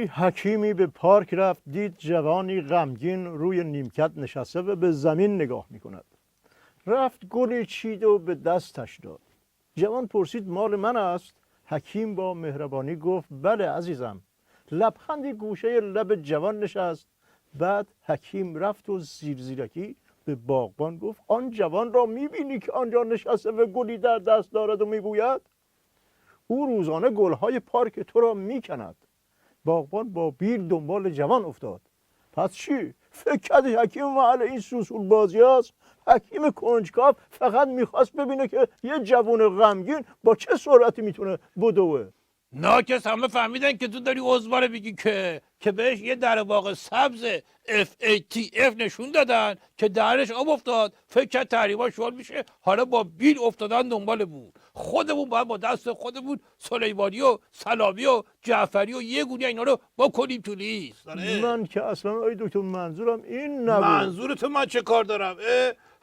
حکیمی به پارک رفت، دید جوانی غمگین روی نیمکت نشسته و به زمین نگاه میکند. رفت گلی چید و به دستش داد. جوان پرسید مال من است؟ حکیم با مهربانی گفت بله عزیزم. لبخندی گوشه لب جوان نشست. بعد حکیم رفت و زیرکی به باغبان گفت آن جوان را میبینی که آنجا نشسته و گلی در دست دارد و میگوید او روزانه گلهای پارک تو را میکند. باغبان با بیل دنبال جوان افتاد. پس چی؟ فکر کردی حکیم محل این سوسول بازی است؟ حکیم کنجکاو فقط میخواست ببینه که یه جوان غمگین با چه سرعتی میتونه بدوه. ناکس همه فهمیدن که تو داری عزباره بگی که بهش یه در باغ سبز FATF نشون دادن که درش آب افتاد، فکر کرد تحریما شغل میشه، حالا با بیل افتادن دنبال بود. خودمون باید با دست خودمون سلیمانی و سلامی و جعفری و یه گونی اینا رو بکنیم تو لیست. من که اصلا آی دکتر منظورم این نبود. منظور تو من چه کار دارم؟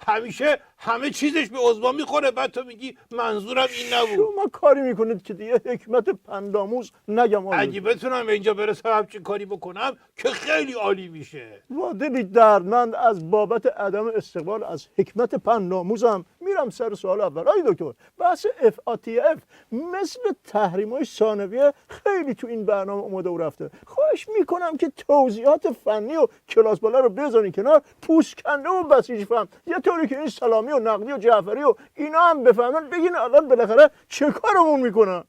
همیشه همه چیزش به عضوان میخوره، بعد تو میگی منظورم این نبود. شما کاری میکنید که دیگه حکمت پندآموز نگم. اگه بتونم به اینجا برسم همچین کاری بکنم که خیلی عالی میشه. و دلی دردمند از بابت عدم استقبال از حکمت پندآموزم میرم سر سوال اول. آی دکتر بحث FATF مثل تحریم‌های ثانویه خیلی تو این برنامه اومده و رفته. خواهش میکنم که توضیحات فنی و کلاس بالا رو بذارین کنار، پوست کنده و بسیج فهم، یه طوری که این سلامی و نقدی و جعفری و اینا هم بفهمن بگین الان بالاخره چه کارمون میکنن.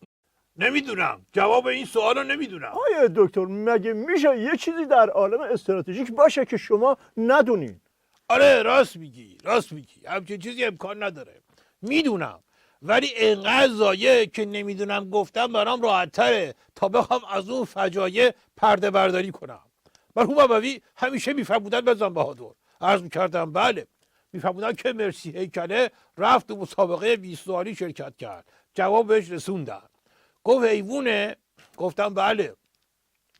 نمیدونم، جواب این سوال رو نمیدونم. آیه دکتر مگه میشه یه چیزی در عالم استراتژیک باشه که شما ندونین؟ آره راست میگی همچین چیزی امکان نداره. میدونم ولی انقدر زایه که نمیدونم گفتم برام راحت تره تا بخوام از اون فجایع پرده برداری کنم. مرحوم ابوی همیشه میفرمودن بزن بهادر. عرض میکردم بله، میفرمودن که مرسی هیکله رفت و مسابقه 20 سوالی شرکت کرد، جواب بهش رسوندن. گفت حیوونه؟ گفتم بله.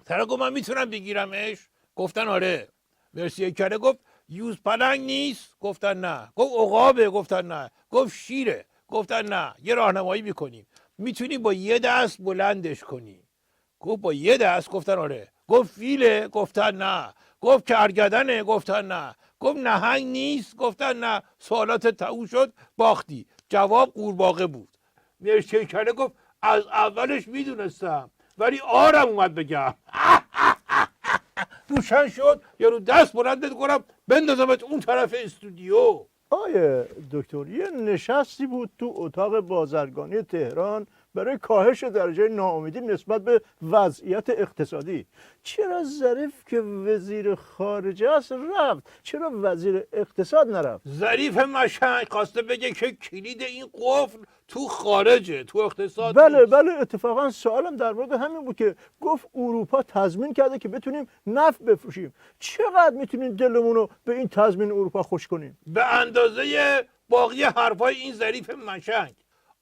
طرف گفت من میتونم بگیرمش؟ گفتن آره. مرسی هیکله گفت یوز پلنگ نیست؟ گفتن نه. گفت عقابه؟ گفتن نه. گفت شیره؟ گفتن نه. یه راهنمایی میکنیم، میتونی با یه دست بلندش کنی. گفت با یه دست؟ گفتن آره. گفت فیله؟ گفتن نه. گفت کرگدنه؟ گفتن نه. گفت نهنگ نیست؟ گفتن نه. سوالات تموم شد، باختی. جواب قورباغه بود. مرسی هیکله گفت از اولش میدونستم ولی آرم اومد بگم. روشن شد یا رو دست بلندت کنم بندازمت اون طرف استودیو. آیه دکتر یه نشستی بود تو اتاق بازرگانی تهران برای کاهش درجه ناامیدی نسبت به وضعیت اقتصادی. چرا ظریف که وزیر خارجه است رفت، چرا وزیر اقتصاد نرفت؟ ظریف مشنگ خواسته بگه که کلید این قفل تو خارجه، تو اقتصاد بله نیست. بله اتفاقا سوالم در مورد همین بود که گفت اروپا تضمین کرده که بتونیم نفت بفروشیم. چقدر میتونیم دلمون رو به این تضمین اروپا خوش کنیم؟ به اندازه باقی حرفای این ظریف مشنگ.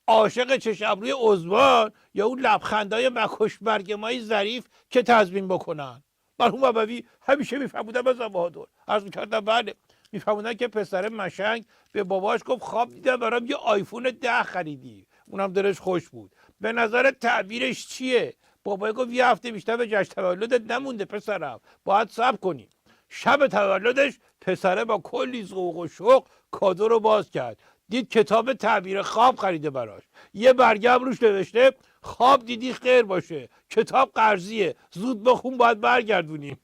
عاشق چش ابروی عضوان یا اون لبخندای مکش برگمای ظریف که تضمین بکنن. مرحوم ابوی همیشه میفهمودن بزن بهادر. عرض میکردم بله، میفهمودن که پسر مشنگ به باباش گفت خواب دیدم برام یه آیفون 10 خریدی، اونم دلش خوش بود. به نظر تعبیرش چیه؟ بابا گفت یه هفته بیشتر به جشن تولدت نمونده پسرم، باید صبر کنی. شب تولدش پسره با کلی ذوق و شوق کادو رو باز کرد، دید کتاب تعبیر خواب خریده براش، یه برگه روش نوشته خواب دیدی خیر باشه، کتاب قرضیه، زود بخون باید برگردونیم.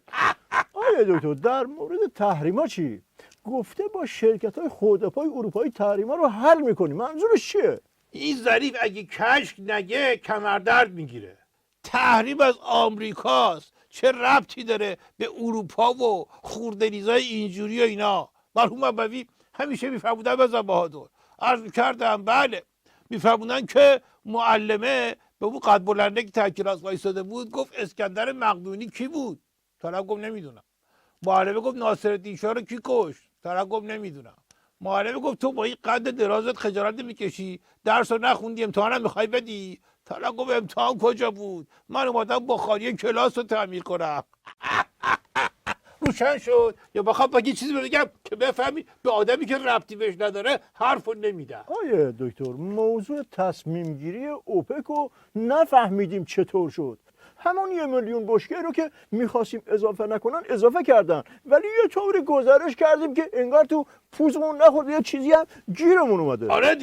آیه دکتر در مورد تحریما چی؟ گفته با شرکت‌های خودروهای اروپایی تحریما رو حل می‌کنیم. منظورش چیه؟ این ظریف اگه کشک نگه کمردرد میگیره. تحریم از آمریکاست، چه ربطی داره به اروپا و خوردنیزای اینجوری و اینا؟ مرحوم ابوی همیشه میفرمودن بزن بهادر. عرض کردم بله، میفرمودن که معلمه به اون قد بلنده که ته کلاس وایساده بود گفت اسکندر مقدونی کی بود؟ طرف گفت نمیدونم. معلمه گفت ناصرالدین شاه رو کی کشت؟ طرف گفت نمیدونم. معلمه گفت تو با این قد درازت خجالت نمیکشی؟ درس رو نخوندی امتحانم میخوای بدی؟ طرف گفت امتحان کجا بود؟ من اومدم بخاری کلاس رو تعمیر کنم. روشن شد. یا بخوام بگی چیزی بگم که بفهمی به آدمی که ربطی بهش نداره حرفو نمیدم. آیه دکتر موضوع تصمیم گیری اوپک رو نفهمیدیم چطور شد. همون 1 میلیون بشکه رو که میخواستیم اضافه نکنن اضافه کردن، ولی یه طوری گزارش کردیم که انگار تو پوزمون نخورد یه چیزی هم گیرمون اومده. آره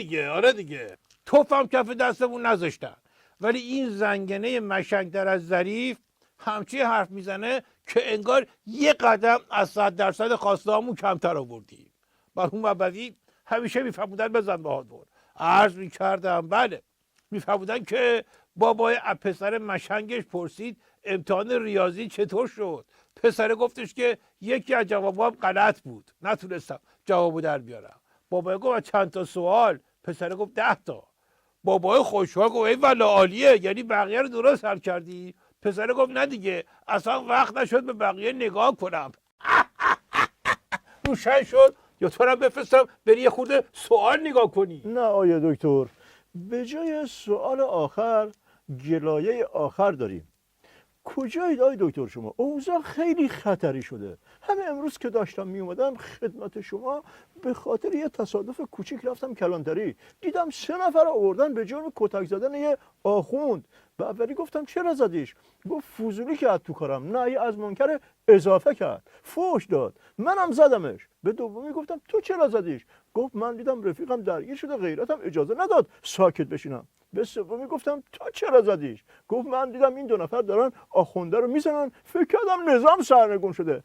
دیگه توفم کف دستمون نذاشتن، ولی این زنگنه مشنگتر از ظریف همچی حرف میزنه که انگار یه قدم از 100% خواستهامون کمتر آوردیم. بر اون مبدی همیشه میفهمودن بزن بهادر. عرض میکردم بله، میفهمودن که بابای پسر مشنگش پرسید امتحان ریاضی چطور شد. پسره گفتش که یکی از جوابام غلط بود، نتونستم جوابو در بیارم. بابای گفت چند تا سوال؟ پسره گفت 10 تا. بابای خوشحال گفت ای والا عالیه، یعنی بقیه رو درست حل کردی؟ پسره گفت نه دیگه، اصلا وقت نشد به بقیه نگاه کنم. روشن شد یا تو رو بفرستم بری یه خورده سوال نگاه کنی؟ نه آیه دکتر، به جای سوال آخر گلایه آخر داریم. کجایید آی دکتر شما؟ اوضاع خیلی خطری شده. همه امروز که داشتم می اومدم خدمت شما به خاطر یه تصادف کوچیک رفتم کلانتری، دیدم 3 نفر آوردن به جرم کتک زدن یه آخوند. به اولی گفتم چرا زدیش؟ گفت فضولی کرد تو کارم، نهی از منکر اضافه کرد، فوش داد، منم زدمش. به دومی گفتم تو چرا زدیش؟ گفت من دیدم رفیقم درگیر شده غیرتم اجازه نداد ساکت بشینم. به سومی گفتم تو چرا زدیش؟ گفت من دیدم این 2 نفر دارن آخونده رو میزنن، فکر کردم نظام سرنگون شده.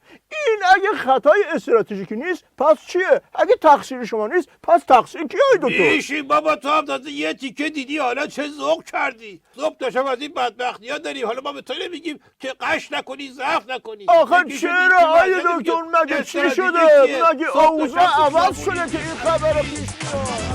این اگه خطای استراتژیکی نیست پس چیه؟ اگه تقصیر شما نیست پس تقصیر کیه دکتر؟ بیشی بابا، تو هم تازه یه تیکه دیدی حالا چه ذوق کردی. ذوق داشتم از این بدبختی‌ها داری، حالا ما به تو نمیگیم که قش نکنی ضعف نکنی. آخه چرا آیه دکتر؟ مگه چی شده؟ مگه اوضاع عوض شده که این خبر رو پیش میاد؟